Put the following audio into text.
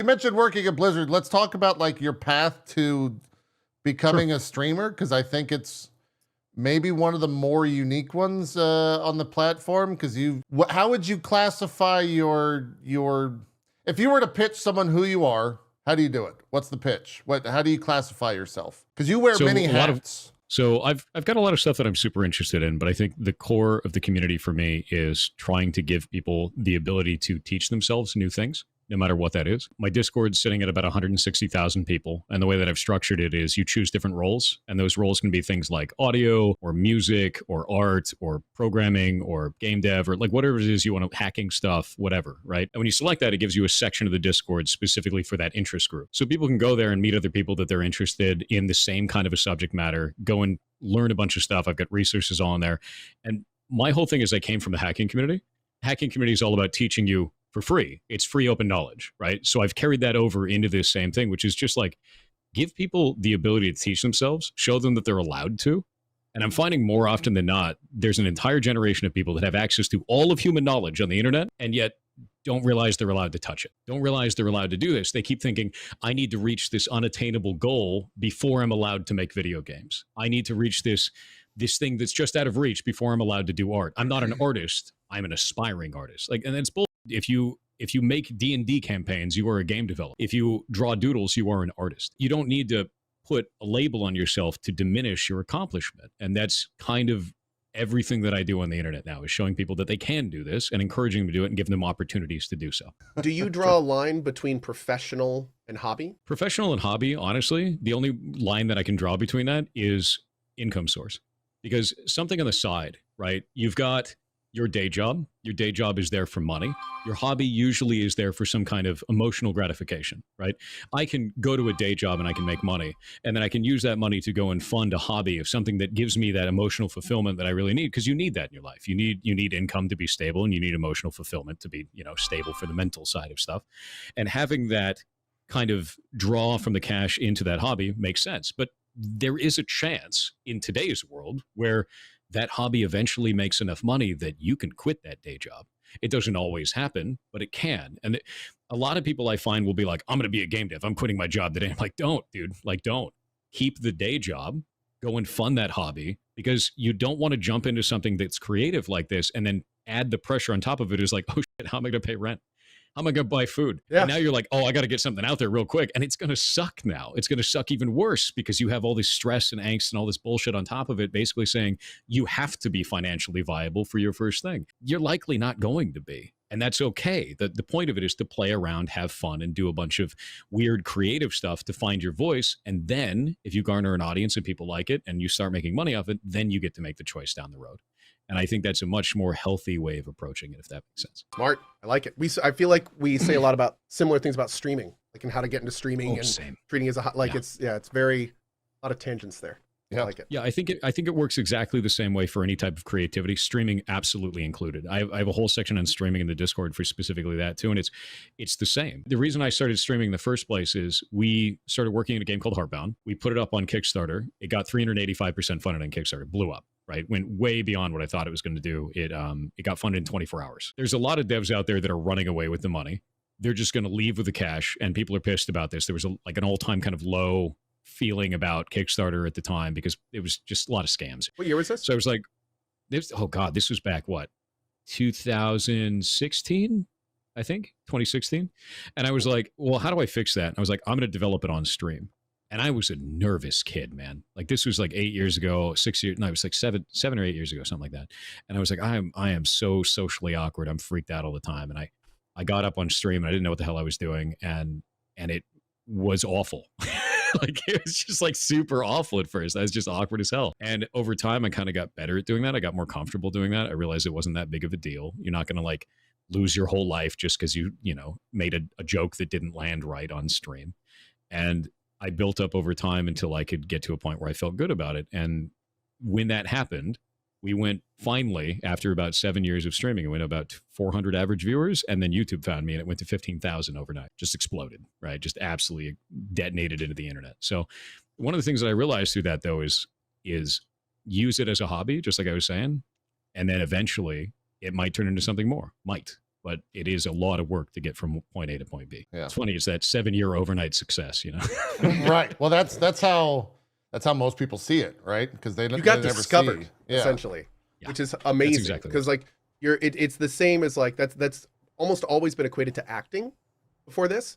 mentioned working at Blizzard. Let's talk about like your path to becoming a streamer, because I think it's maybe one of the more unique ones on the platform. Because how would you classify your? If you were to pitch someone who you are, how do you do it? What's the pitch? How do you classify yourself? Because you wear many hats. So I've got a lot of stuff that I'm super interested in, but I think the core of the community for me is trying to give people the ability to teach themselves new things, no matter what that is. My Discord's sitting at about 160,000 people, and the way that I've structured it is you choose different roles, and those roles can be things like audio or music or art or programming or game dev or like whatever it is you want to, hacking stuff, whatever, right? And when you select that, it gives you a section of the Discord specifically for that interest group. So people can go there and meet other people that they're interested in the same kind of a subject matter, go and learn a bunch of stuff. I've got resources on there. And my whole thing is I came from the hacking community. Hacking community is all about teaching you for free. It's free open knowledge, right? So I've carried that over into this same thing, which is just like give people the ability to teach themselves, show them that they're allowed to. And I'm finding more often than not, there's an entire generation of people that have access to all of human knowledge on the internet and yet don't realize they're allowed to touch it. Don't realize they're allowed to do this. They keep thinking, I need to reach this unattainable goal before I'm allowed to make video games. I need to reach this thing that's just out of reach before I'm allowed to do art. I'm not an artist. I'm an aspiring artist. Like, and it's bull. If you make D&D campaigns, you are a game developer. If you draw doodles, you are an artist. You don't need to put a label on yourself to diminish your accomplishment. And that's kind of everything that I do on the internet now, is showing people that they can do this and encouraging them to do it and giving them opportunities to do so. Do you draw a line between professional and hobby? Professional and hobby, honestly, the only line that I can draw between that is income source. Because something on the side, right? You've got your day job. Your day job is there for money. Your hobby usually is there for some kind of emotional gratification, right? I can go to a day job and I can make money, and then I can use that money to go and fund a hobby of something that gives me that emotional fulfillment that I really need, because you need that in your life. You need income to be stable, and you need emotional fulfillment to be, stable for the mental side of stuff. And having that kind of draw from the cash into that hobby makes sense. But there is a chance in today's world where that hobby eventually makes enough money that you can quit that day job. It doesn't always happen, but it can. And a lot of people I find will be like, I'm going to be a game dev. I'm quitting my job today. I'm like, don't, dude. Like, don't. Keep the day job. Go and fund that hobby, because you don't want to jump into something that's creative like this and then add the pressure on top of it. Is like, oh shit, how am I going to pay rent? How am I going to buy food? Yeah. And now you're like, oh, I got to get something out there real quick. And it's going to suck now. It's going to suck even worse, because you have all this stress and angst and all this bullshit on top of it, basically saying you have to be financially viable for your first thing. You're likely not going to be. And that's okay. The point of it is to play around, have fun, and do a bunch of weird creative stuff to find your voice. And then if you garner an audience and people like it and you start making money off it, then you get to make the choice down the road. And I think that's a much more healthy way of approaching it, if that makes sense. Smart. I like it. I feel like we say a lot about similar things about streaming, like and how to get into streaming treating it as a it's very a lot of tangents there. Yeah. I like it. Yeah, I think it works exactly the same way for any type of creativity, streaming absolutely included. I have a whole section on streaming in the Discord for specifically that too, and it's the same. The reason I started streaming in the first place is we started working in a game called Heartbound. We put it up on Kickstarter. It got 385% funded on Kickstarter. Blew up. Right? Went way beyond what I thought it was going to do. It got funded in 24 hours. There's a lot of devs out there that are running away with the money. They're just going to leave with the cash, and people are pissed about this. There was an all-time kind of low feeling about Kickstarter at the time, because it was just a lot of scams. What year was this? So I was like, this was back, 2016, I think, 2016. And I was like, well, how do I fix that? And I was like, I'm going to develop it on stream. And I was a nervous kid, man. Like, this was like 8 years ago, 6 years. No, it was like seven or 8 years ago, something like that. And I was like, I am so socially awkward. I'm freaked out all the time. And I got up on stream and I didn't know what the hell I was doing. And it was awful. Like, it was just like super awful at first. I was just awkward as hell. And over time, I kind of got better at doing that. I got more comfortable doing that. I realized it wasn't that big of a deal. You're not going to like lose your whole life just because you made a joke that didn't land right on stream. And I built up over time until I could get to a point where I felt good about it. And when that happened, we went finally, after about 7 years of streaming, it went about 400 average viewers. And then YouTube found me and it went to 15,000 overnight. Just exploded, right? Just absolutely detonated into the internet. So one of the things that I realized through that, though, is use it as a hobby, just like I was saying. And then eventually it might turn into something more. Might. but it is a lot of work to get from point A to point B. Yeah. It's funny, it's that 7-year overnight success, you know? Right. Well, that's how most people see it, right? Because they you got they never discovered see. Yeah. essentially, Yeah. which is amazing. Exactly Because like it's the same as like that's almost always been equated to acting before this.